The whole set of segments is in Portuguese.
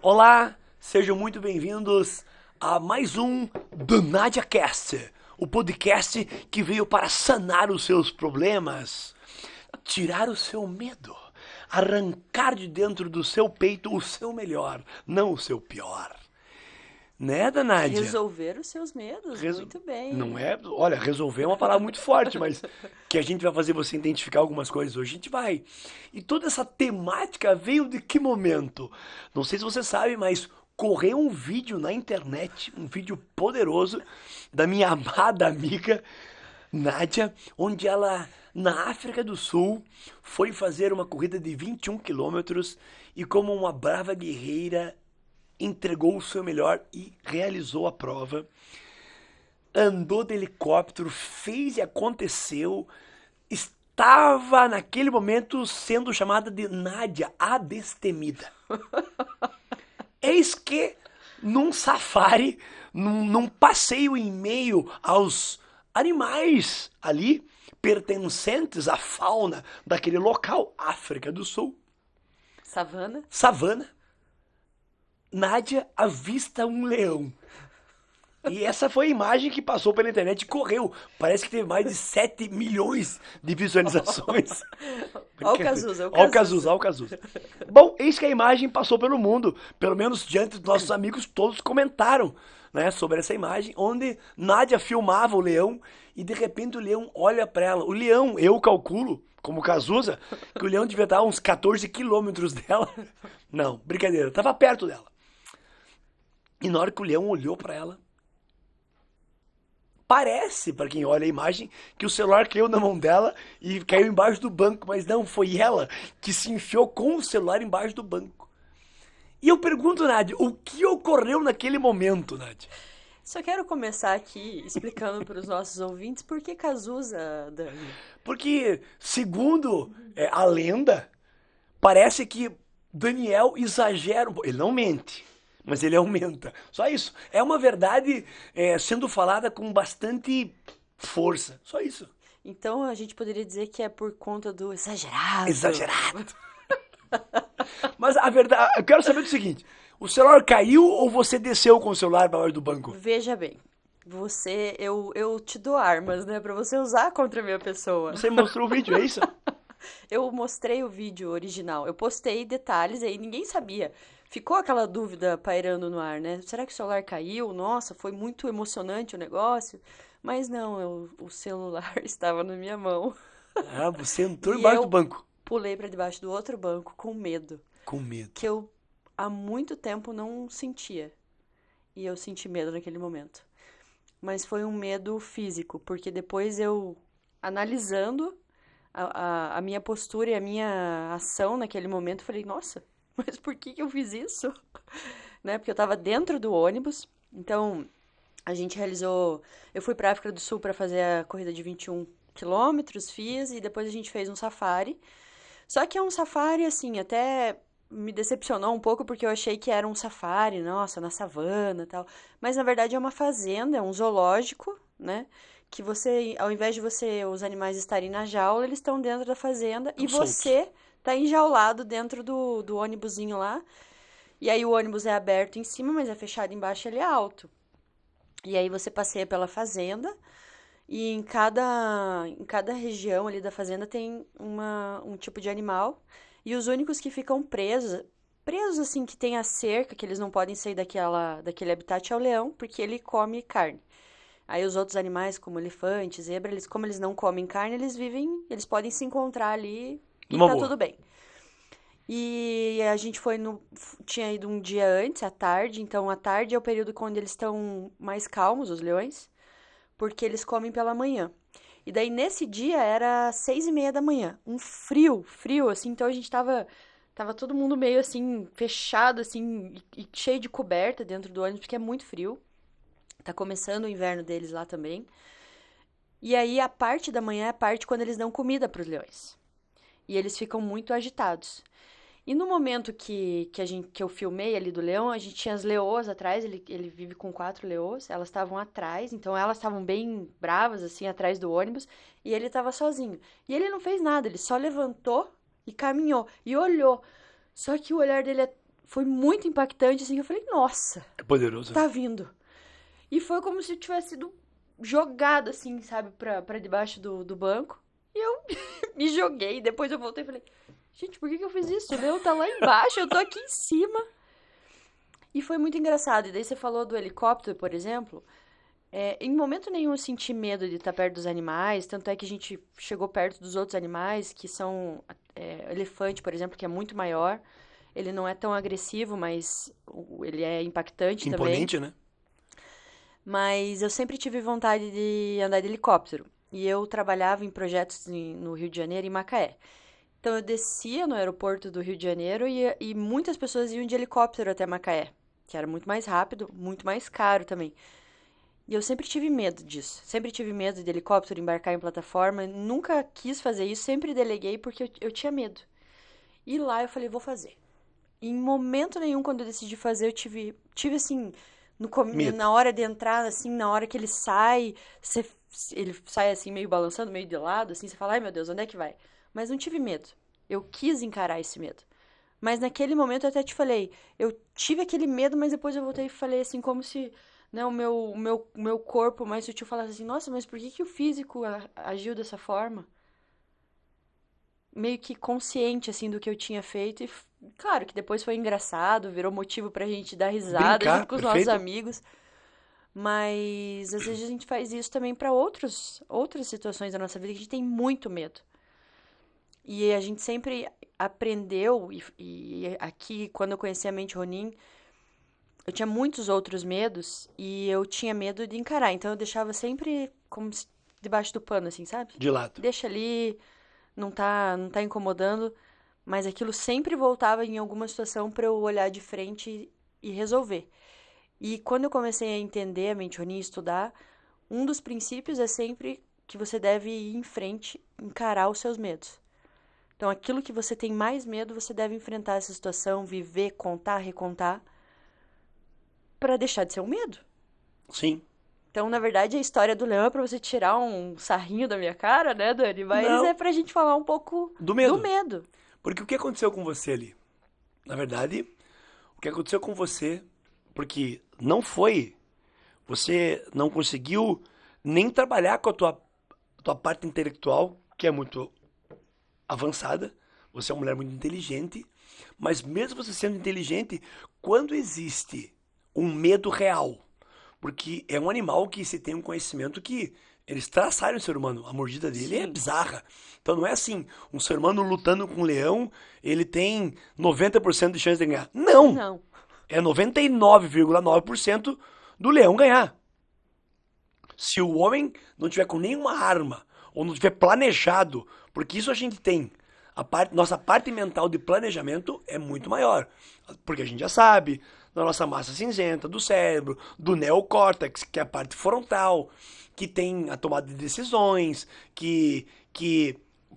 Olá, sejam muito bem-vindos a mais um do NadiaCast, o podcast que veio para sanar os seus problemas, tirar o seu medo, arrancar de dentro do seu peito o seu melhor, não o seu pior. Né, da Nádia? Resolver os seus medos, Reso- muito bem. Não é, olha, resolver é uma palavra muito forte, mas que a gente vai fazer você identificar algumas coisas hoje, a gente vai. E toda essa temática veio de que momento? Não sei se você sabe, mas correu um vídeo na internet, um vídeo poderoso da minha amada amiga Nádia, onde ela, na África do Sul, foi fazer uma corrida de 21 quilômetros e como uma brava guerreira entregou o seu melhor e realizou a prova. Andou de helicóptero, fez e aconteceu. Estava naquele momento sendo chamada de Nádia, a destemida. Eis que num safari, num passeio em meio aos animais ali, pertencentes à fauna daquele local, África do Sul, Savana? savana, Nádia avista um leão. E essa foi a imagem que passou pela internet e correu. Parece que teve mais de 7 milhões de visualizações. Ó o Cazuza, Ó o Cazuza, ó o Cazuza. Bom, eis que a imagem passou pelo mundo. Pelo menos diante dos nossos amigos, todos comentaram, né, sobre essa imagem, onde Nádia filmava o leão e de repente o leão olha para ela. O leão, eu calculo, como Cazuza, que o leão devia estar a uns 14 quilômetros dela. Não, brincadeira, estava perto dela. E na hora que o leão olhou para ela, parece, para quem olha a imagem, que o celular caiu na mão dela e caiu embaixo do banco, mas não, foi ela que se enfiou com o celular embaixo do banco. E eu pergunto, Nádia, o que ocorreu naquele momento, Nádia? Só quero começar aqui explicando para os nossos ouvintes por que Cazuza, Dani. Porque, segundo a lenda, parece que Daniel exagera um pouco. Ele não mente, mas ele aumenta. Só isso. É uma verdade sendo falada com bastante força. Só isso. Então a gente poderia dizer que é por conta do exagerado. Exagerado. Mas a verdade, eu quero saber do seguinte: o celular caiu ou você desceu com o celular para do banco? Veja bem, eu te dou armas, né, para você usar contra a minha pessoa. Você mostrou o vídeo, é isso? Eu mostrei o vídeo original, eu postei detalhes aí, ninguém sabia. Ficou aquela dúvida pairando no ar, né? Será que o celular caiu? Nossa, foi muito emocionante o negócio. Mas não, o celular estava na minha mão. Ah, você entrou E embaixo do eu banco. pulei para debaixo do outro banco com medo, Com medo. que eu há muito tempo não sentia. E eu senti medo naquele momento. Mas foi um medo físico, porque depois eu, analisando a minha postura e a minha ação naquele momento, eu falei, nossa, mas por que eu fiz isso? Né? Porque eu tava dentro do ônibus, então a gente realizou. Eu fui pra África do Sul para fazer a corrida de 21 quilômetros, fiz, e depois a gente fez um safari. Só que é um safari, assim, até me decepcionou um pouco porque eu achei que era um safari, nossa, na savana e tal. Mas na verdade é uma fazenda, é um zoológico, né? Que você, ao invés de os animais estarem na jaula, eles estão dentro da fazenda Estão e soltos. você tá enjaulado dentro do ônibusinho lá. E aí o ônibus é aberto em cima, mas é fechado embaixo, ele é alto. E aí você passeia pela fazenda e em cada região ali da fazenda tem um tipo de animal. E os únicos que ficam presos assim, que tem a cerca, que eles não podem sair daquele habitat, é o leão, porque ele come carne. Aí os outros animais, como elefante, zebra, como eles não comem carne, eles podem se encontrar ali e Numa tá boa. tudo bem. E a gente tinha ido um dia antes, à tarde, então à tarde é o período quando eles estão mais calmos, os leões, porque eles comem pela manhã. E daí nesse dia era 6:30 da manhã, um frio, frio, assim, então a gente tava todo mundo meio assim, fechado, assim, e cheio de coberta dentro do ônibus, porque é muito frio. Tá começando o inverno deles lá também. E aí a parte da manhã é a parte quando eles dão comida para os leões. E eles ficam muito agitados. E no momento que eu filmei ali do leão, a gente tinha as leoas atrás, ele vive com 4 leoas, elas estavam atrás, então elas estavam bem bravas, assim, atrás do ônibus, e ele estava sozinho. E ele não fez nada, ele só levantou e caminhou, e olhou. Só que o olhar dele foi muito impactante, assim, eu falei, nossa, É poderoso. tá vindo. E foi como se eu tivesse sido jogado, assim, sabe, pra debaixo do banco. E eu me joguei, depois eu voltei e falei, gente, por que eu fiz isso? O leão tá lá embaixo, eu tô aqui em cima. E foi muito engraçado. E daí você falou do helicóptero, por exemplo. Em momento nenhum eu senti medo de estar perto dos animais, tanto é que a gente chegou perto dos outros animais, que são elefante, por exemplo, que é muito maior. Ele não é tão agressivo, mas ele é impactante também. Imponente, né? Mas eu sempre tive vontade de andar de helicóptero. E eu trabalhava em projetos no Rio de Janeiro, em Macaé. Então eu descia no aeroporto do Rio de Janeiro e muitas pessoas iam de helicóptero até Macaé, que era muito mais rápido, muito mais caro também. E eu sempre tive medo disso. Sempre tive medo de helicóptero, embarcar em plataforma. Nunca quis fazer isso, sempre deleguei porque eu tinha medo. E lá eu falei, vou fazer. E em momento nenhum, quando eu decidi fazer, eu tive assim, Medo. na hora de entrar, assim, na hora que ele sai, ele sai assim, meio balançando, meio de lado, assim, você fala, ai meu Deus, onde é que vai? Mas não tive medo. Eu quis encarar esse medo. Mas naquele momento eu até te falei, eu tive aquele medo, mas depois eu voltei e falei assim, como se, né, o meu corpo mais sutil falasse assim, nossa, mas por que o físico agiu dessa forma? Meio que consciente, assim, do que eu tinha feito. E, claro, que depois foi engraçado, virou motivo pra gente dar risada Brincar, junto com os nossos perfeito. amigos. Mas, às vezes, a gente faz isso também pra outras situações da nossa vida que a gente tem muito medo. E a gente sempre aprendeu, e aqui, quando eu conheci a Mente Ronin, eu tinha muitos outros medos e eu tinha medo de encarar. Então, eu deixava sempre como debaixo do pano, assim, sabe? De lado. Deixa ali, não tá incomodando. Mas aquilo sempre voltava em alguma situação para eu olhar de frente e resolver. E quando eu comecei a entender a mente Ronin e estudar, um dos princípios é sempre que você deve ir em frente, encarar os seus medos. Então, aquilo que você tem mais medo, você deve enfrentar essa situação, viver, contar, recontar, para deixar de ser um medo. Sim. Então, na verdade, a história do leão é pra você tirar um sarrinho da minha cara, né, Dani? Mas é Não, pra gente falar um pouco do do medo. medo. Porque o que aconteceu com você ali? Na verdade, o que aconteceu com você, porque não foi, você não conseguiu nem trabalhar com a tua parte intelectual, que é muito avançada, você é uma mulher muito inteligente, mas mesmo você sendo inteligente, quando existe um medo real, porque é um animal que se tem um conhecimento que eles traçaram o ser humano, a mordida dele é Sim. bizarra. Então não é assim, um ser humano lutando com um leão, ele tem 90% de chance de ganhar. Não! Não. É 99,9% do leão ganhar. Se o homem não tiver com nenhuma arma, ou não tiver planejado, porque isso a gente tem. Nossa parte mental de planejamento é muito maior. Porque a gente já sabe da nossa massa cinzenta, do cérebro, do neocórtex, que é a parte frontal, que tem a tomada de decisões, que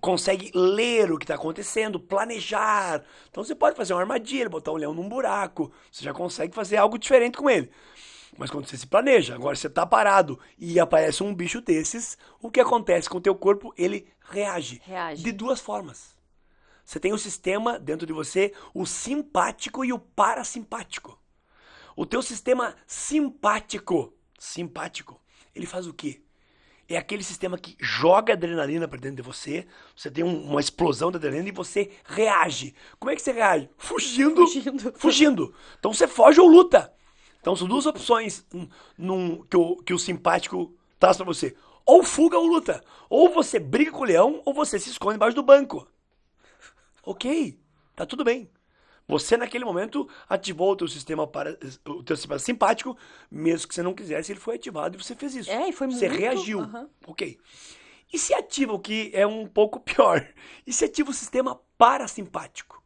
consegue ler o que está acontecendo, planejar. Então você pode fazer uma armadilha, botar um leão num buraco, você já consegue fazer algo diferente com ele. Mas quando você se planeja, agora você está parado e aparece um bicho desses, o que acontece com o teu corpo? Ele reage de Reage. duas formas. Você tem o sistema dentro de você, o simpático e o parasimpático. O teu sistema simpático, ele faz o quê? É aquele sistema que joga adrenalina para dentro de você, você tem uma explosão de adrenalina e você reage. Como é que você reage? Fugindo, Fugindo. fugindo. Então você foge ou luta. Então são duas opções que o simpático traz para você. Ou fuga ou luta. Ou você briga com o leão ou você se esconde embaixo do banco. Ok, tá tudo bem. Você naquele momento ativou o teu sistema simpático, mesmo que você não quisesse, ele foi ativado e você fez isso. E foi Você muito. reagiu. Aham. Ok. E se ativa o que é um pouco pior? E se ativa o sistema parasimpático?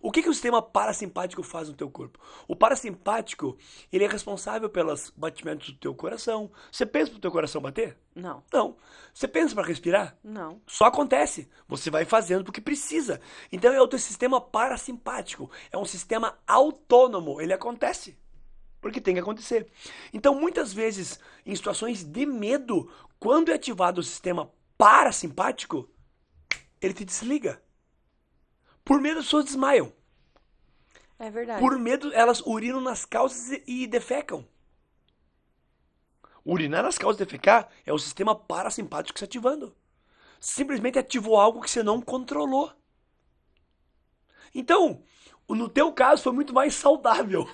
O que o sistema parasimpático faz no teu corpo? O parasimpático, ele é responsável pelos batimentos do teu coração. Você pensa pro teu coração bater? Não. Não. Você pensa para respirar? Não. Só acontece. Você vai fazendo porque precisa. Então é o teu sistema parasimpático. É um sistema autônomo. Ele acontece. Porque tem que acontecer. Então, muitas vezes, em situações de medo, quando é ativado o sistema parasimpático, ele te desliga. Por medo, as pessoas desmaiam. É verdade. Por medo, elas urinam nas calças e defecam. Urinar nas calças e defecar é o sistema parasimpático se ativando. Simplesmente ativou algo que você não controlou. Então, no teu caso, foi muito mais saudável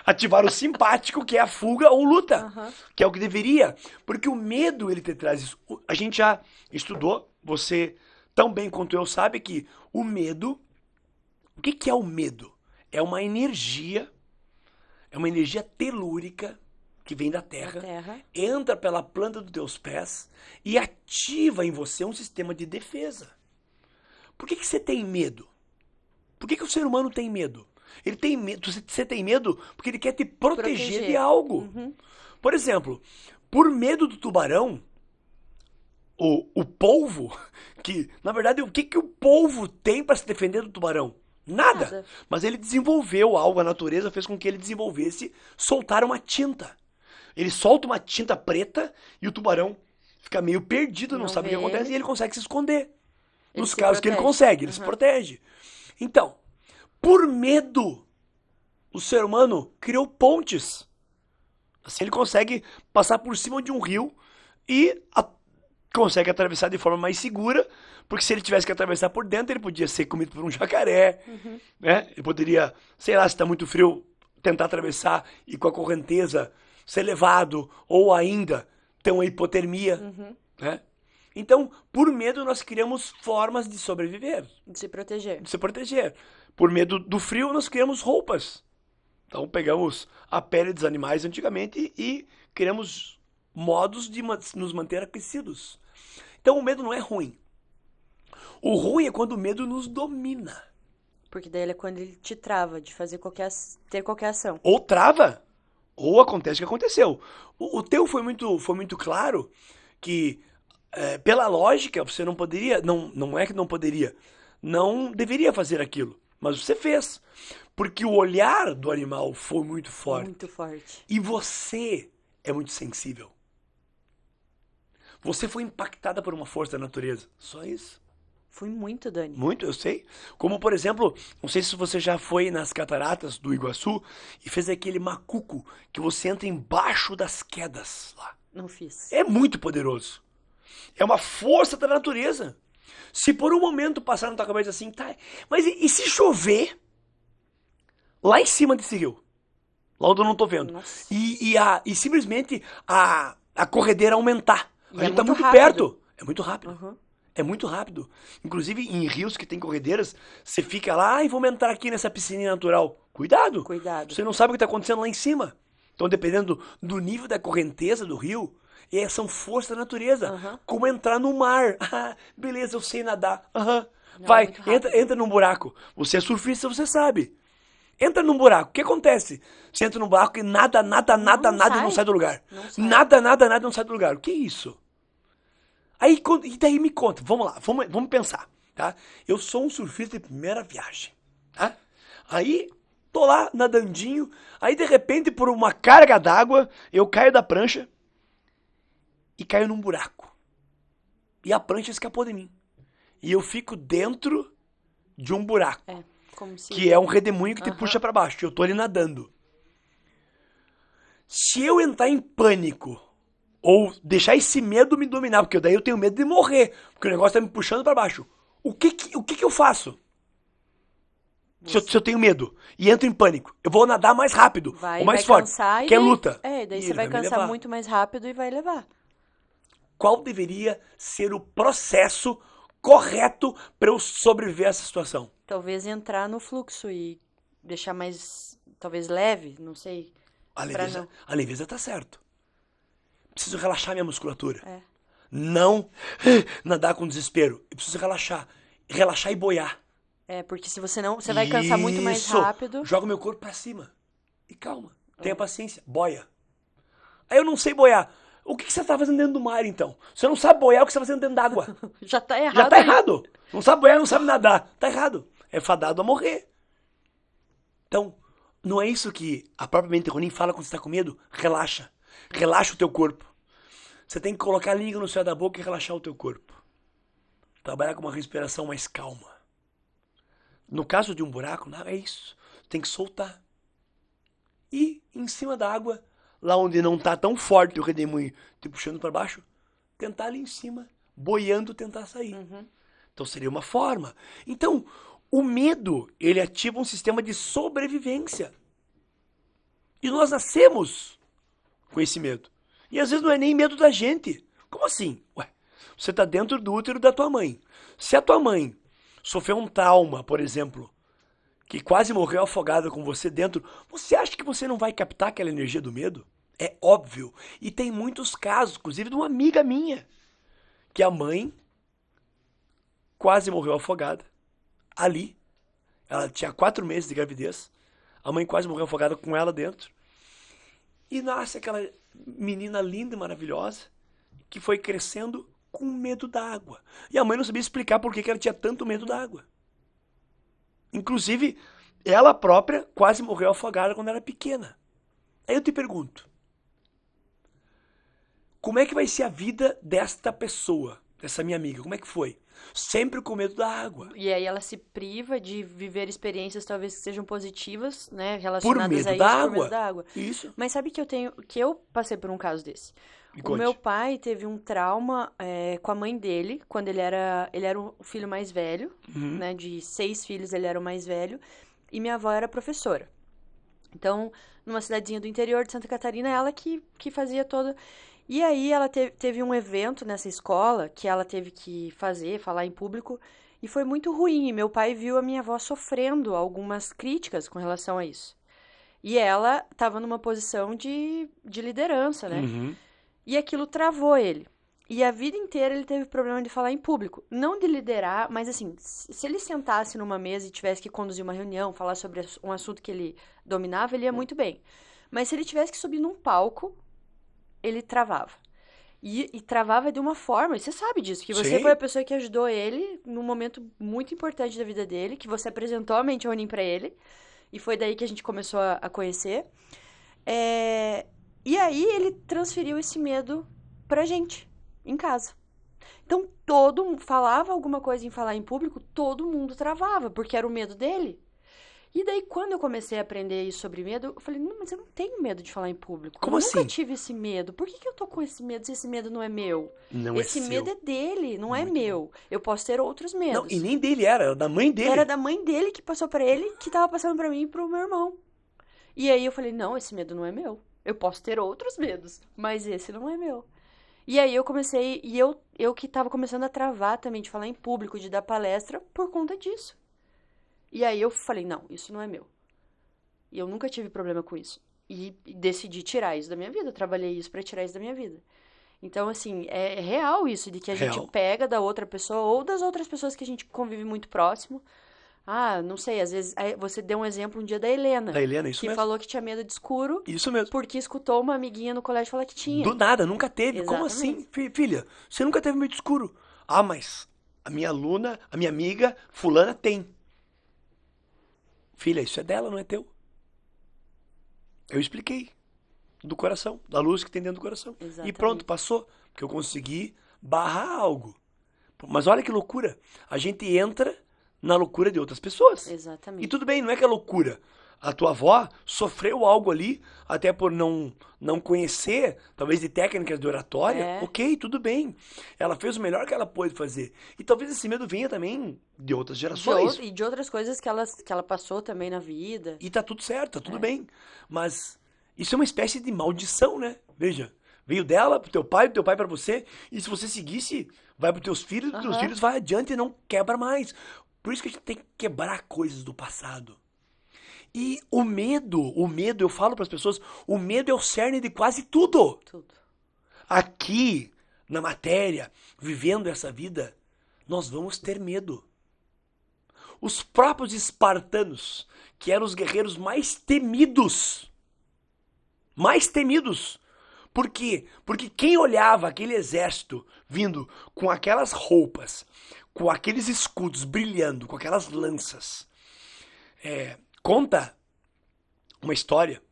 ativar o simpático, que é a fuga ou luta, Aham. que é o que deveria. Porque o medo, ele te traz isso. A gente já estudou, você tão bem quanto eu sabe que o medo... O que é o medo? É uma energia telúrica que vem da Da terra, terra. entra pela planta dos teus pés e ativa em você um sistema de defesa. Por que você tem medo? Por que o ser humano tem medo? Ele tem medo. Você tem medo porque ele quer te proteger de algo. Uhum. Por exemplo, por medo do tubarão, o polvo, que na verdade o que o polvo tem para se defender do tubarão? Nada. Nada. Mas ele desenvolveu algo, a natureza fez com que ele desenvolvesse soltar uma tinta. Ele solta uma tinta preta e o tubarão fica meio perdido, não sabe o que vê acontece ele. e ele consegue se esconder. Ele Nos se casos que ele protege. consegue, ele se Uhum. protege. Então, por medo, o ser humano criou pontes. Assim ele consegue passar por cima de um rio e consegue atravessar de forma mais segura, porque se ele tivesse que atravessar por dentro, ele podia ser comido por um jacaré, né? Ele poderia, sei lá, se está muito frio, tentar atravessar e com a correnteza ser levado, ou ainda ter uma hipotermia, né? Então, por medo, nós criamos formas de sobreviver, De se proteger. de se proteger. Por medo do frio, nós criamos roupas. Então, pegamos a pele dos animais antigamente e criamos modos de nos manter aquecidos. Então, o medo não é ruim. O ruim é quando o medo nos domina. Porque daí é quando ele te trava de fazer ter qualquer ação. Ou trava, ou acontece o que aconteceu. O teu foi muito claro que, pela lógica, você não poderia, não é que não poderia, não deveria fazer aquilo, mas você fez. Porque o olhar do animal foi muito forte. Muito forte. E você é muito sensível. Você foi impactada por uma força da natureza. Só isso. Fui muito, Dani. Muito, eu sei. Como, por exemplo, não sei se você já foi nas cataratas do Iguaçu e fez aquele macuco que você entra embaixo das quedas lá. Não fiz. É muito poderoso. É uma força da natureza. Se por um momento passar na tua cabeça assim, tá, mas e se chover lá em cima desse rio? Lá onde eu não tô vendo. Nossa. E simplesmente a corredeira aumentar. E A é gente tá muito muito rápido. perto. É muito rápido. Uhum. É muito rápido. Inclusive, em rios que tem corredeiras, você fica lá e vamos entrar aqui nessa piscininha natural. Cuidado. Cuidado. Você não sabe o que está acontecendo lá em cima. Então, dependendo do nível da correnteza do rio, são forças da natureza. Uhum. Como entrar no mar. Ah, beleza, eu sei nadar. Aham. Não, Vai, muito rápido. entra num buraco. Você é surfista, você sabe. Entra num buraco. O que acontece? Você entra num buraco e nada Não não sai. sai do lugar. Não sai. Nada não sai do lugar. O que é isso? Aí, e daí me conta, vamos lá, vamos pensar, tá? Eu sou um surfista de primeira viagem, tá? Aí, tô lá nadandinho, aí de repente, por uma carga d'água, eu caio da prancha e caio num buraco. E a prancha escapou de mim. E eu fico dentro de um buraco, É, como se... que é um redemoinho que te Aham. puxa pra baixo, eu tô ali nadando. Se eu entrar em pânico, ou deixar esse medo me dominar, porque daí eu tenho medo de morrer, porque o negócio tá me puxando pra baixo. O que eu faço? Se eu tenho medo e entro em pânico, eu vou nadar mais rápido, Vai, ou mais vai forte, cansar que é daí- luta. É, daí E você ele vai me cansar levar. muito mais rápido e vai levar. Qual deveria ser o processo correto para eu sobreviver a essa situação? Talvez entrar no fluxo e deixar mais, talvez leve, não sei. A leveza tá certo. Preciso relaxar minha musculatura. É. Não nadar com desespero. Eu preciso relaxar. Relaxar e boiar. É, porque se você não, você vai cansar muito mais Isso. rápido. Joga meu corpo pra cima. E calma. Tenha paciência. Boia. Aí eu não sei boiar. O que você tá fazendo dentro do mar, então? Você não sabe boiar, o que você tá fazendo dentro d'água? Já tá errado. Já tá aí. errado. Não sabe boiar, não sabe nadar. Tá errado. É fadado a morrer. Então, não é isso que a própria mente ruim fala quando você tá com medo? Relaxa. Relaxa o teu corpo. Você tem que colocar a língua no céu da boca e relaxar o teu corpo. Trabalhar com uma respiração mais calma. No caso de um buraco, não é isso. Tem que soltar. E em cima da água, lá onde não tá tão forte o redemoinho te puxando para baixo, tentar ali em cima, boiando, tentar sair. Então seria uma forma. Então, o medo, ele ativa um sistema de sobrevivência. E nós nascemos com esse medo. E às vezes não é nem medo da gente. Como assim? Ué, você tá dentro do útero da tua mãe. Se a tua mãe sofreu um trauma, por exemplo, que quase morreu afogada com você dentro, você acha que você não vai captar aquela energia do medo? É óbvio. E tem muitos casos, inclusive de uma amiga minha, que a mãe quase morreu afogada. Ali. Ela tinha 4 meses de gravidez. A mãe quase morreu afogada com ela dentro. E nasce aquela menina linda e maravilhosa que foi crescendo com medo da água. E a mãe não sabia explicar por que ela tinha tanto medo da água. Inclusive, ela própria quase morreu afogada quando era pequena. Aí eu te pergunto, como é que vai ser a vida desta pessoa, dessa minha amiga? Como é que foi? Sempre com medo da água. E aí ela se priva de viver experiências talvez que sejam positivas, né, Por relacionadas medo a da isso, por medo água. da água. Isso. Mas sabe que eu passei por um caso desse. Me O meu conte. pai teve um trauma com a mãe dele, quando ele era o filho mais velho, né, de 6 filhos ele era o mais velho, e minha avó era professora. Então, numa cidadezinha do interior de Santa Catarina, ela que fazia todo. E aí ela teve um evento nessa escola que ela teve que falar em público, e foi muito ruim. E meu pai viu a minha avó sofrendo algumas críticas com relação a isso. E ela estava numa posição de liderança, né? Uhum. E aquilo travou ele. E a vida inteira ele teve problema de falar em público. Não de liderar, mas assim, se ele sentasse numa mesa e tivesse que conduzir uma reunião, falar sobre um assunto que ele dominava, ele ia muito bem. Mas se ele tivesse que subir num palco, ele travava. E travava de uma forma, e você sabe disso, que você Sim. foi a pessoa que ajudou ele num momento muito importante da vida dele, que você apresentou a mente Ronin pra ele, e foi daí que a gente começou a conhecer. E aí ele transferiu esse medo pra gente, em casa. Então todo mundo falava alguma coisa em falar em público, todo mundo travava, porque era o medo dele. E daí, quando eu comecei a aprender isso sobre medo, eu falei, não, mas eu não tenho medo de falar em público. Como Eu nunca assim? tive esse medo. Por que eu tô com esse medo se esse medo não é meu? Não é Esse medo seu. é dele, não é Muito meu. Eu posso ter outros Não, e medos. nem dele era da mãe dele. Era da mãe dele que passou pra ele, que tava passando pra mim e pro meu irmão. E aí eu falei, não, esse medo não é meu. Eu posso ter outros medos, mas esse não é meu. E aí eu comecei, e eu que tava começando a travar também de falar em público, de dar palestra por conta disso. E aí eu falei, não, isso não é meu. E eu nunca tive problema com isso. E decidi tirar isso da minha vida. Eu trabalhei isso pra tirar isso da minha vida. Então, assim, é real isso de que a gente Real. pega da outra pessoa ou das outras pessoas que a gente convive muito próximo. Ah, não sei, às vezes você deu um exemplo um dia da Helena, Da Helena, isso que mesmo. falou que tinha medo de escuro Isso mesmo. porque escutou uma amiguinha no colégio falar que tinha. Do nada, nunca teve. Como Exatamente. assim, filha? Você nunca teve medo escuro? Ah, mas a minha aluna, a minha amiga, fulana tem. Filha, isso é dela, não é teu. Eu expliquei. Do coração, da luz que tem dentro do coração. E Exatamente. pronto, passou. Porque eu consegui barrar algo. Mas olha que loucura. A gente entra na loucura de outras pessoas. Exatamente. E tudo bem, não é que é loucura. A tua avó sofreu algo ali, até por não conhecer, talvez de técnicas de oratória. É. Ok, tudo bem. Ela fez o melhor que ela pôde fazer. E talvez esse medo venha também de outras gerações. E de outras coisas que ela passou também na vida. E tá tudo certo, tá tudo bem. Mas isso é uma espécie de maldição, né? Veja, veio dela pro teu pai pra você, e se você seguisse, vai pros teus filhos, teus Aham. filhos vai adiante e não quebra mais. Por isso que a gente tem que quebrar coisas do passado. E o medo, eu falo pras pessoas, o medo é o cerne de quase tudo. Tudo. Aqui, na matéria, vivendo essa vida, nós vamos ter medo. Os próprios espartanos, que eram os guerreiros mais temidos. Por quê? Porque quem olhava aquele exército vindo com aquelas roupas, com aqueles escudos brilhando, com aquelas lanças, conta uma história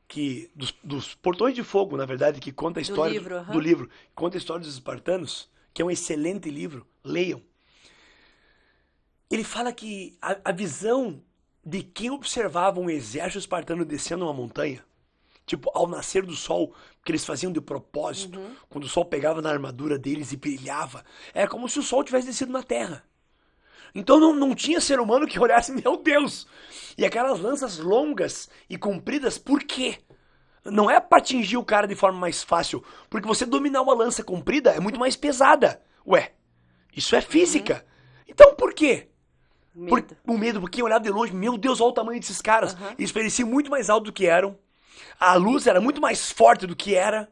que dos portões de fogo, na verdade, que conta a história livro, aham. do livro, conta a história dos espartanos, que é um excelente livro, leiam. ele fala que a visão de quem observava um exército espartano descendo uma montanha, tipo, ao nascer do sol, que eles faziam de propósito, quando o sol pegava na armadura deles e brilhava, era como se o sol tivesse descido na terra. Então não tinha ser humano que olhasse, meu Deus! E aquelas lanças longas e compridas, por quê? Não é para atingir o cara de forma mais fácil, porque você dominar uma lança comprida é muito mais pesada. Ué, isso é física. Então por quê? Medo. O medo, porque quem olhava de longe, meu Deus, olha o tamanho desses caras. Eles pareciam muito mais altos do que eram. A luz era muito mais forte do que era.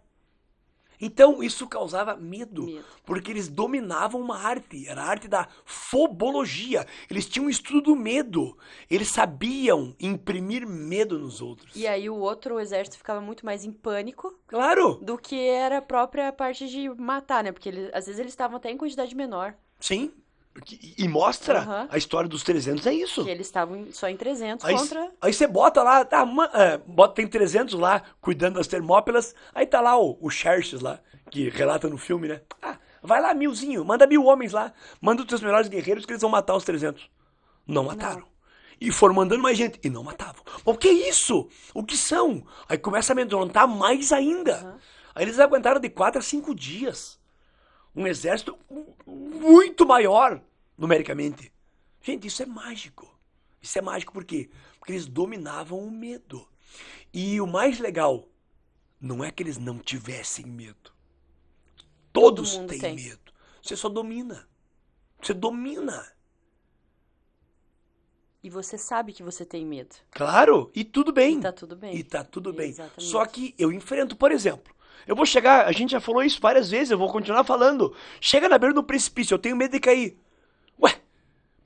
Então isso causava medo, porque eles dominavam uma arte, era a arte da fobologia. Eles tinham um estudo do medo, eles sabiam imprimir medo nos outros. E aí o outro exército ficava muito mais em pânico Claro, do que era a própria parte de matar, né? Porque às vezes eles estavam até em quantidade menor. sim. E mostra Aham. a história dos 300, é isso. Que eles estavam só em 300 Aí, contra... aí você bota lá, tem 300 lá, cuidando das Termópilas, aí tá lá o Xerxes lá, que relata no filme, né? Ah, vai lá 1000zinho, manda 1000 homens lá, manda os teus melhores guerreiros que eles vão matar os 300. Não mataram. E foram mandando mais gente, e não matavam. Mas o que é isso? O que são? Aí começa a amedrontar mais ainda. Aí eles aguentaram de 4 a 5 dias. Um exército muito maior, numericamente. Gente, isso é mágico. Isso é mágico por quê? Porque eles dominavam o medo. E o mais legal, não é que eles não tivessem medo. Todos mundo têm tem. medo. Você só domina. Você domina. E você sabe que você tem medo. Claro, e tudo bem. E tá tudo bem. E tá tudo bem. Exatamente. Só que eu enfrento, por exemplo, eu vou chegar, a gente já falou isso várias vezes, eu vou continuar falando. Chega na beira do precipício, eu tenho medo de cair. Ué,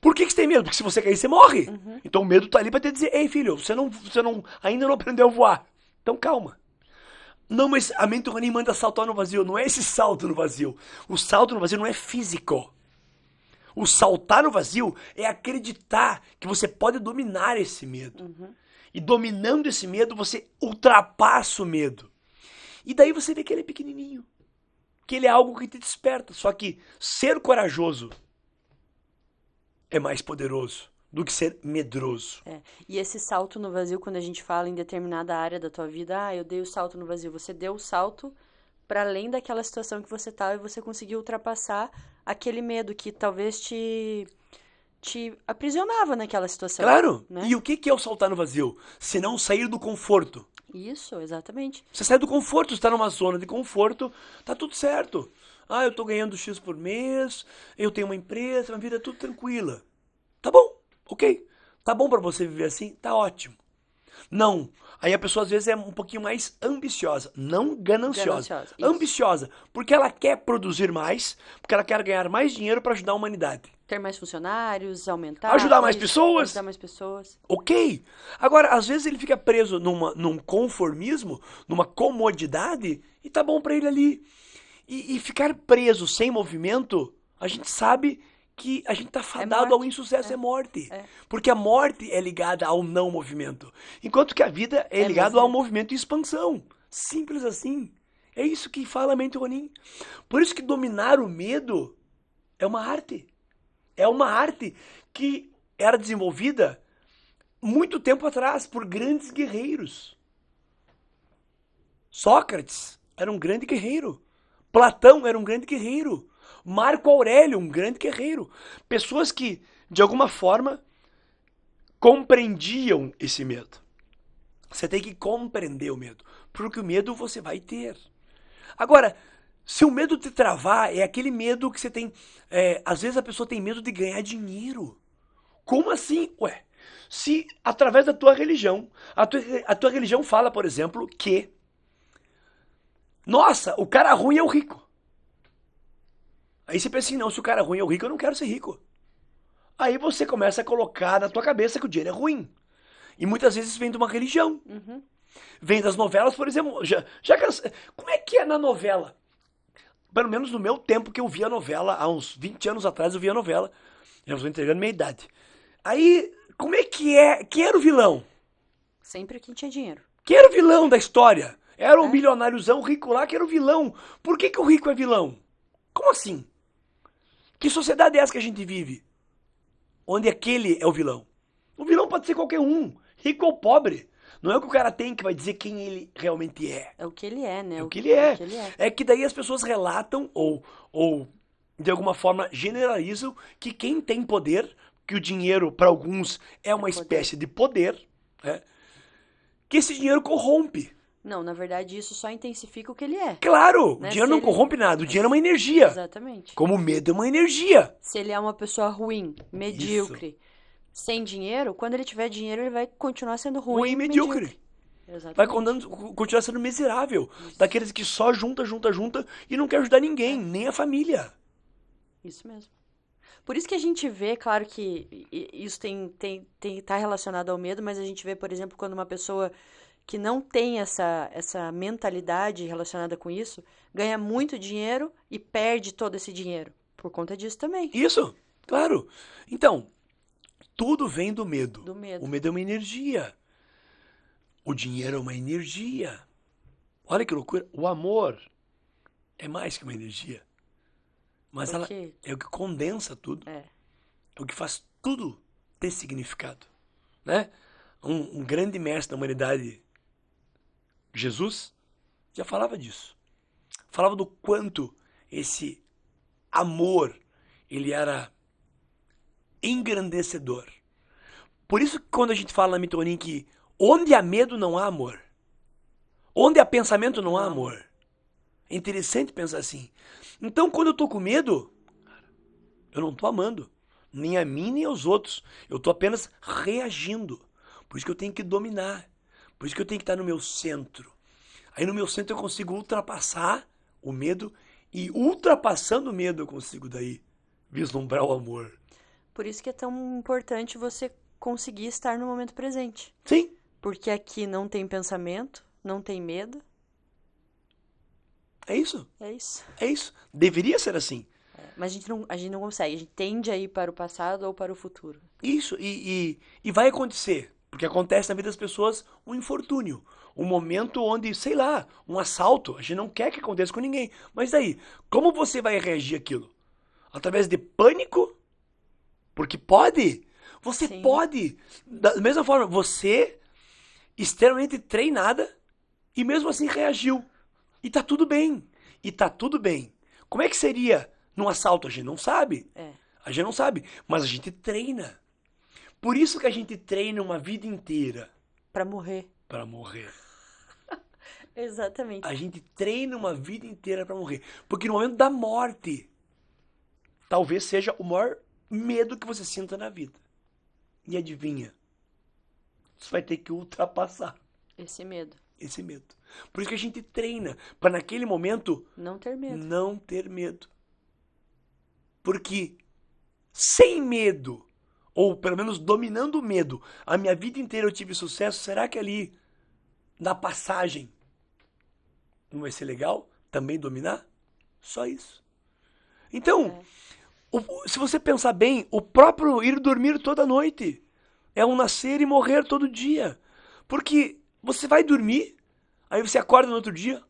por que você tem medo? Porque se você cair, você morre. Então o medo tá ali pra te dizer, ei filho, você ainda não aprendeu a voar. Então calma. Não, mas a mente ruim manda saltar no vazio. Não é esse salto no vazio. O salto no vazio não é físico. O saltar no vazio é acreditar que você pode dominar esse medo. E dominando esse medo, você ultrapassa o medo. E daí você vê que ele é pequenininho. Que ele é algo que te desperta. Só que ser corajoso é mais poderoso do que ser medroso. É. E esse salto no vazio, quando a gente fala em determinada área da tua vida, eu dei o salto no vazio. Você deu o salto para além daquela situação que você estava e você conseguiu ultrapassar aquele medo que talvez te aprisionava naquela situação. Claro! Né? E o que é o saltar no vazio? Se não sair do conforto. Isso, exatamente. Você sai do conforto, você está numa zona de conforto, tá tudo certo. Ah, eu tô ganhando X por mês, eu tenho uma empresa, minha vida é tudo tranquila. Tá bom, ok. Tá bom para você viver assim? Tá ótimo. Não. Aí a pessoa às vezes é um pouquinho mais ambiciosa, não gananciosa. Gananciosa, isso. Ambiciosa, porque ela quer produzir mais, porque ela quer ganhar mais dinheiro para ajudar a humanidade. Ter mais funcionários, aumentar. Ajudar mais pessoas. Ajudar mais pessoas. Ok. Agora, às vezes ele fica preso num conformismo, numa comodidade, e tá bom para ele ali. E ficar preso sem movimento, a gente sabe que a gente tá fadado ao insucesso, é morte. Porque a morte é ligada ao não movimento. Enquanto que a vida é ligada ao movimento e expansão. Simples assim. É isso que fala a mente Ronin. Por isso que dominar o medo é uma arte. É uma arte que era desenvolvida muito tempo atrás por grandes guerreiros. Sócrates era um grande guerreiro. Platão era um grande guerreiro. Marco Aurélio, um grande guerreiro. Pessoas que, de alguma forma, compreendiam esse medo. Você tem que compreender o medo, porque o medo você vai ter. Agora, se o medo te travar, é aquele medo que você tem... às vezes a pessoa tem medo de ganhar dinheiro. Como assim? Ué, se através da tua religião, a tua religião fala, por exemplo, que... Nossa, o cara ruim é o rico. Aí você pensa assim, não, se o cara ruim é o rico, eu não quero ser rico. Aí você começa a colocar na tua cabeça que o dinheiro é ruim. E muitas vezes vem de uma religião. Vem das novelas, por exemplo. Como é que é na novela? Pelo menos no meu tempo que eu via novela, há uns 20 anos atrás eu via novela. Já estou entregando minha idade. Aí, como é que é? Quem era o vilão? Sempre quem tinha dinheiro. Quem era o vilão da história? Era o milionáriozão rico lá que era o vilão. Por que o rico é vilão? Como assim? Que sociedade é essa que a gente vive? onde aquele é o vilão. O vilão pode ser qualquer um, rico ou pobre. Não é o que o cara tem que vai dizer quem ele realmente é. É o que ele é, né? É o que ele É o é. que ele é. É que daí as pessoas relatam ou de alguma forma generalizam que quem tem poder, que o dinheiro para alguns é uma poder. espécie de poder, né? Que esse dinheiro corrompe. Não, na verdade, isso só intensifica o que ele é. Claro, o Né? dinheiro Se não ele- corrompe nada, o dinheiro é uma energia. Exatamente. Como o medo é uma energia. Se ele é uma pessoa ruim, medíocre, sem dinheiro, quando ele tiver dinheiro, ele vai continuar sendo ruim Ruim e e medíocre. Vai Exatamente. continuar sendo miserável. Daqueles que só junta e não quer ajudar ninguém, nem a família. Isso mesmo. Por isso que a gente vê, claro que isso tá relacionado ao medo, mas a gente vê, por exemplo, quando uma pessoa que não tem essa mentalidade relacionada com isso, ganha muito dinheiro e perde todo esse dinheiro. Por conta disso também. Isso, claro. Então, tudo vem do medo. Do medo. O medo é uma energia. O dinheiro é uma energia. Olha que loucura. O amor é mais que uma energia. Mas ela é o que condensa tudo. É. É o que faz tudo ter significado. Né? Um grande mestre da humanidade, Jesus, já falava disso. Falava do quanto esse amor ele era engrandecedor. Por isso que quando a gente fala na Mitonin que onde há medo não há amor. Onde há pensamento não há amor. É interessante pensar assim. Então quando eu tô com medo, eu não tô amando. Nem a mim, nem aos outros. Eu tô apenas reagindo. Por isso que eu tenho que dominar. Por isso que eu tenho que estar no meu centro. Aí no meu centro eu consigo ultrapassar o medo. E ultrapassando o medo eu consigo daí vislumbrar o amor. Por isso que é tão importante você conseguir estar no momento presente. Sim. Porque aqui não tem pensamento, não tem medo. É isso. É isso. É isso. Deveria ser assim. Mas a gente não consegue. A gente tende a ir para o passado ou para o futuro. Isso. E vai acontecer. Porque acontece na vida das pessoas um infortúnio. Um momento onde, sei lá, um assalto. A gente não quer que aconteça com ninguém. Mas daí, como você vai reagir àquilo? Através de pânico? Porque pode. Você Sim. pode. Da mesma forma, você, extremamente treinada, e mesmo assim reagiu. E tá tudo bem. E tá tudo bem. Como é que seria num assalto? A gente não sabe. É. A gente não sabe. Mas a gente treina. Por isso que a gente treina uma vida inteira. Para morrer. Para morrer. Exatamente. A gente treina uma vida inteira para morrer. Porque no momento da morte, talvez seja o maior medo que você sinta na vida. E adivinha? Você vai ter que ultrapassar Esse medo. esse medo. Por isso que a gente treina para naquele momento Não ter medo. não ter medo. Porque sem medo, ou pelo menos dominando o medo, a minha vida inteira eu tive sucesso, será que ali na passagem não vai ser legal também dominar? Só isso. Então, se você pensar bem, o próprio ir dormir toda noite é um nascer e morrer todo dia. Porque você vai dormir, aí você acorda no outro dia,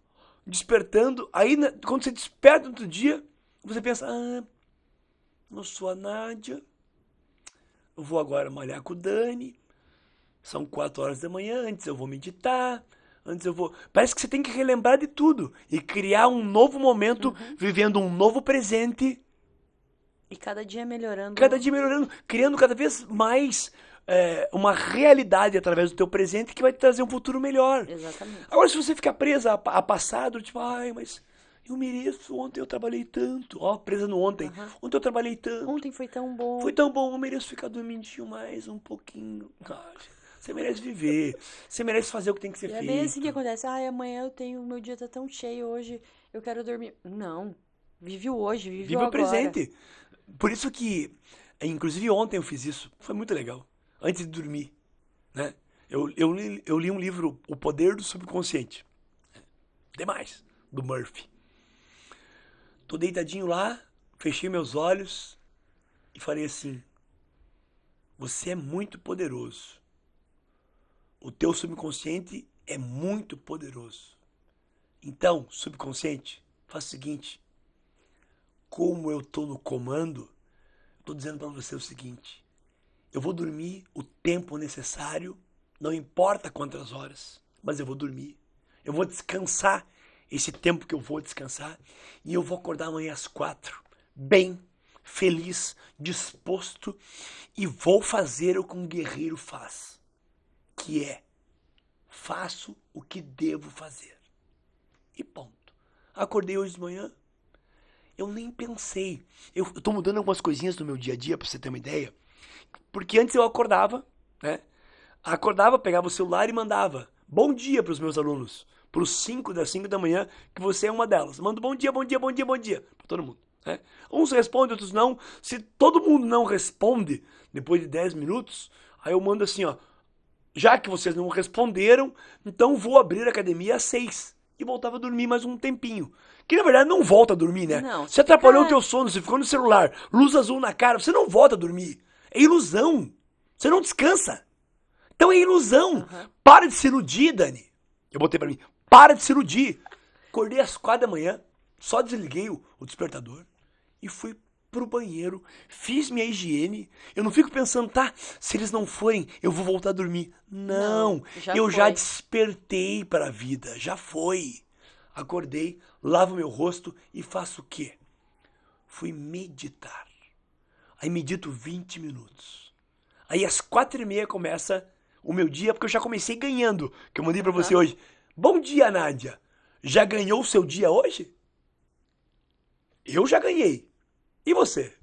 despertando, aí quando você desperta no outro dia, você pensa, eu sou a Nádia, eu vou agora malhar com o Dani, são 4 horas da manhã, antes eu vou meditar, antes eu vou... Parece que você tem que relembrar de tudo e criar um novo momento, vivendo um novo presente. E cada dia melhorando. Cada dia melhorando, criando cada vez mais uma realidade através do teu presente que vai te trazer um futuro melhor. Exatamente. Agora, se você ficar presa a passado, tipo, mas eu mereço, ontem eu trabalhei tanto. Ó, presa no ontem. Ontem eu trabalhei tanto. Ontem foi tão bom. Foi tão bom, eu mereço ficar dormindinho mais um pouquinho. Você merece viver, você merece fazer o que tem que ser feito. É bem assim que acontece. Amanhã meu dia tá tão cheio, hoje eu quero dormir. Não. Vive o hoje, vive o agora. Vive o presente. Por isso que, inclusive ontem eu fiz isso. Foi muito legal. Antes de dormir, né? Eu li um livro, O Poder do Subconsciente. Demais, do Murphy. Tô deitadinho lá, fechei meus olhos e falei assim: você é muito poderoso. O teu subconsciente é muito poderoso. Então, subconsciente, faça o seguinte: como eu tô no comando, tô dizendo para você o seguinte: eu vou dormir o tempo necessário, não importa quantas horas, mas eu vou dormir. Eu vou descansar esse tempo que eu vou descansar e eu vou acordar amanhã às 4, bem, feliz, disposto e vou fazer o que um guerreiro faz, que é, faço o que devo fazer. E ponto. Acordei hoje de manhã, eu nem pensei. Eu tô mudando algumas coisinhas no meu dia a dia, pra você ter uma ideia. Porque antes eu acordava, né? Acordava, pegava o celular e mandava bom dia pros meus alunos. Pros 5 das 5 da manhã, que você é uma delas. Mando bom dia, bom dia, bom dia, bom dia. Pra todo mundo. Né? Uns respondem, outros não. Se todo mundo não responde, depois de 10 minutos, aí eu mando assim, ó. Já que vocês não responderam, então vou abrir a academia às 6. E voltava a dormir mais um tempinho. Que na verdade não volta a dormir, né? Não, Você atrapalhou o fica... teu sono, você ficou no celular, luz azul na cara, você não volta a dormir. É ilusão. Você não descansa. Então é ilusão. Uhum. Para de se iludir, Dani. Eu botei pra mim. Para de se iludir. Acordei às 4 da manhã, só desliguei o despertador e fui pro banheiro, fiz minha higiene. Eu não fico pensando, tá, se eles não forem, eu vou voltar a dormir. Não, eu já despertei para a vida, já foi. Acordei, lavo meu rosto e faço o quê? Fui meditar. Aí medito 20 minutos. Aí às 4h30 começa o meu dia, porque eu já comecei ganhando, que eu mandei pra você hoje. Bom dia, Nádia. Já ganhou o seu dia hoje? Eu já ganhei. E você?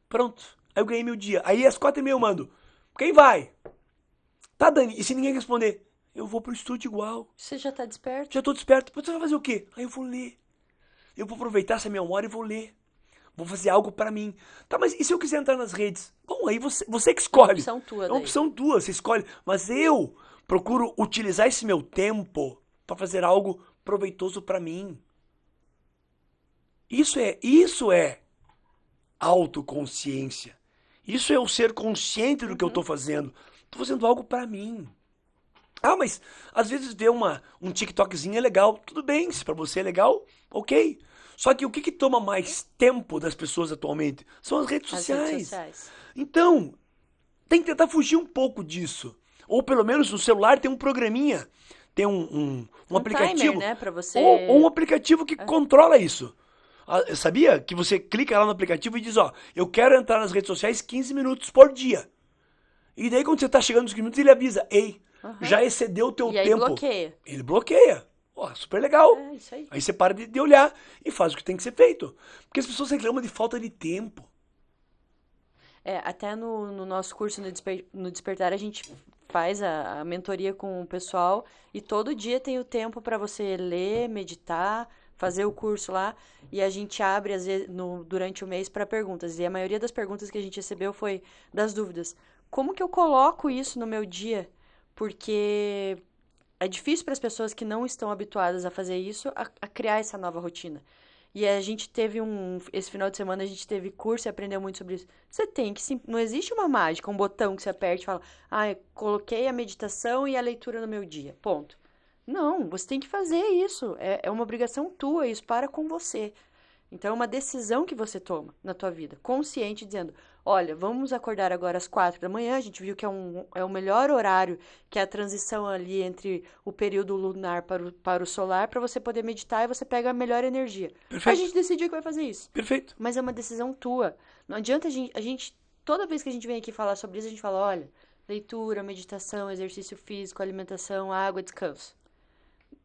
Pronto. Aí eu ganhei meu dia. Aí às 4h30 eu mando. Quem vai? Tá, Dani. E se ninguém responder? Eu vou pro estúdio igual. Você já tá desperto? Já tô desperto. Você vai fazer o quê? Aí eu vou ler. Eu vou aproveitar essa minha hora e vou ler. Vou fazer algo pra mim. Tá, mas e se eu quiser entrar nas redes? Bom, aí você que escolhe. É uma opção tua, É uma opção tua, você escolhe. Mas eu procuro utilizar esse meu tempo pra fazer algo proveitoso pra mim. Isso é autoconsciência. Isso é o ser consciente do que eu tô fazendo. Tô fazendo algo pra mim. Ah, mas às vezes ver um TikTokzinho é legal. Tudo bem, se pra você é legal, ok. Só que o que toma mais tempo das pessoas atualmente? São as redes sociais. Então, tem que tentar fugir um pouco disso. Ou pelo menos no celular tem um programinha. Tem um aplicativo. Timer, né, pra você... ou um aplicativo que controla isso. Sabia que você clica lá no aplicativo e diz, ó, eu quero entrar nas redes sociais 15 minutos por dia. E daí quando você tá chegando nos 15 minutos, ele avisa, ei, já excedeu o teu tempo. E aí bloqueia. Ele bloqueia. Ó, super legal. É, isso aí. Aí você para de olhar e faz o que tem que ser feito. Porque as pessoas reclamam de falta de tempo. Até no nosso curso no Despertar a gente faz a mentoria com o pessoal e todo dia tem o tempo para você ler, meditar, fazer o curso lá e a gente abre às vezes, durante o mês para perguntas. E a maioria das perguntas que a gente recebeu foi das dúvidas. Como que eu coloco isso no meu dia? Porque é difícil para as pessoas que não estão habituadas a fazer isso, a criar essa nova rotina. E a gente teve esse final de semana a gente teve curso e aprendeu muito sobre isso. Você tem que, não existe uma mágica, um botão que você aperta e fala, eu coloquei a meditação e a leitura no meu dia, ponto. Não, você tem que fazer isso, é uma obrigação tua, isso para com você. Então é uma decisão que você toma na tua vida, consciente, dizendo, olha, vamos acordar agora às 4 da manhã, a gente viu que é o melhor horário, que é a transição ali entre o período lunar para o solar, para você poder meditar e você pega a melhor energia. Perfeito. A gente decidiu que vai fazer isso. Perfeito. Mas é uma decisão tua. Não adianta a gente, toda vez que a gente vem aqui falar sobre isso, a gente fala, olha, leitura, meditação, exercício físico, alimentação, água, descanso.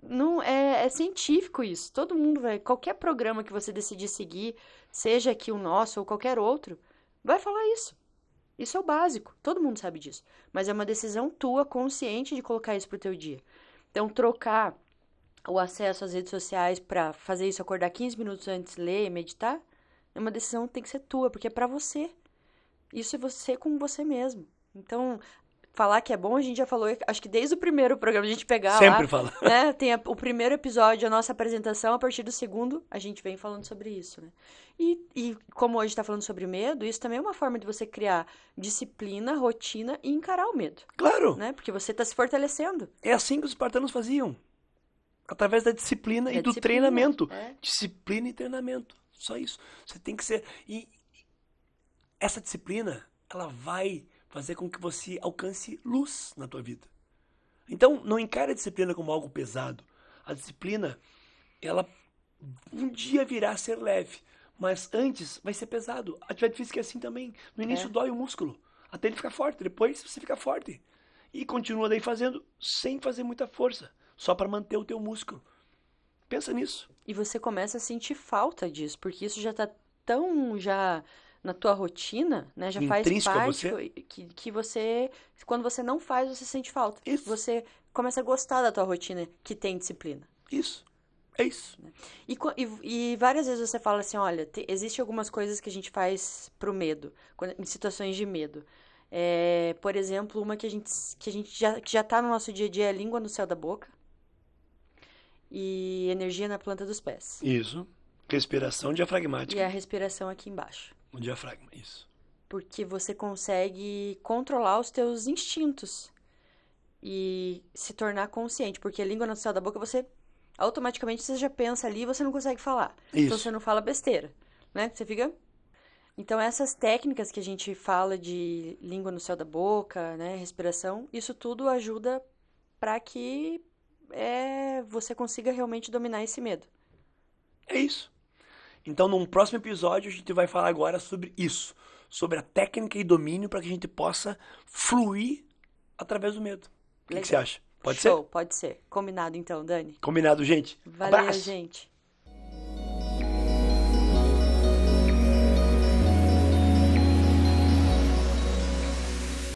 Não é científico isso. Todo mundo vai, qualquer programa que você decidir seguir, seja aqui o nosso ou qualquer outro, vai falar isso. Isso é o básico. Todo mundo sabe disso. Mas é uma decisão tua, consciente de colocar isso pro teu dia. Então, trocar o acesso às redes sociais para fazer isso, acordar 15 minutos antes, ler, meditar, é uma decisão que tem que ser tua, porque é para você. Isso é você com você mesmo. Então, falar que é bom, a gente já falou, acho que desde o primeiro programa, a gente pegar Sempre lá, fala. né, tem o primeiro episódio, a nossa apresentação, a partir do segundo, a gente vem falando sobre isso, né? E como hoje está falando sobre medo, isso também é uma forma de você criar disciplina, rotina e encarar o medo. Claro. Né? Porque você está se fortalecendo. É assim que os espartanos faziam. Através da disciplina e do treinamento. Disciplina e treinamento. Só isso. Você tem que ser... E essa disciplina, ela vai fazer com que você alcance luz na tua vida. Então, não encare a disciplina como algo pesado. A disciplina, ela um dia virá a ser leve, mas antes vai ser pesado. A atividade física é assim também. No início É. dói o músculo, até ele ficar forte. Depois você fica forte. E continua daí fazendo sem fazer muita força, só para manter o teu músculo. Pensa nisso. E você começa a sentir falta disso, porque isso já tá tão já na tua rotina, né? Já faz Intrínseco a parte você. que você, quando você não faz, você sente falta. Isso. Você começa a gostar da tua rotina que tem disciplina. Isso. É isso. E várias vezes você fala assim, olha, existe algumas coisas que a gente faz pro medo, em situações de medo. Por exemplo, uma que já tá no nosso dia a dia é a língua no céu da boca e energia na planta dos pés. Isso. Respiração E diafragmática. a respiração aqui embaixo. O diafragma, isso. Porque você consegue controlar os teus instintos e se tornar consciente. Porque a língua no céu da boca, você automaticamente você já pensa ali e você não consegue falar. Então Isso. você não fala besteira, né? Você fica. Então essas técnicas que a gente fala de língua no céu da boca, né, respiração, isso tudo ajuda para que você consiga realmente dominar esse medo. É isso. Então, num próximo episódio, a gente vai falar agora sobre isso. Sobre a técnica e domínio para que a gente possa fluir através do medo. O que você Legal. acha? Pode Show, ser? pode ser. Combinado então, Dani. Combinado, gente. Valeu, Abraço! gente.